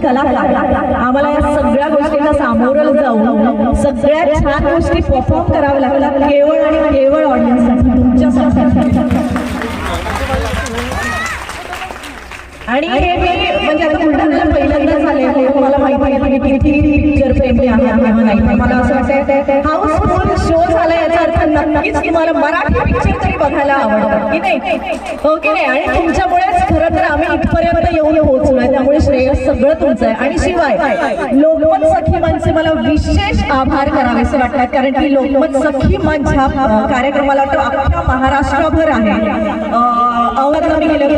कलाकार आम्हाला या सगळ्या गोष्टींना सामोरं जाऊन सगळ्या छान गोष्टी परफॉर्म कराव्या लागतात केवळ आणि केवळ ऑडियन्ससाठी तुमच्यासाठी। आणि हे मी म्हणजे आता बुलढाण्याला पहिल्यांदाच आले मला माहिती आहे की किती पिक्चर प्रेमी आहे किंवा नाही मला असं वाटतं हाऊसफुल शो झाला याचा अर्थ नक्कीच तुम्हाला मराठी पिक्चर तरी बघायला आवडतात की नाही हो की नाही। आणि तुमच्यामुळेच खरं तर आम्ही इथपर्यंत येऊन पोहोचलोय त्यामुळे श्रेय सगळं तुमचं आहे। आणि शिवाय लोकमत सखी मंचचे मला विशेष आभार करावेसे वाटतात कारण की लोकमत सखी मंच हा कार्यक्रमाला तर अख्ख्या महाराष्ट्रभर आहे। औरंगाबाद मी गेले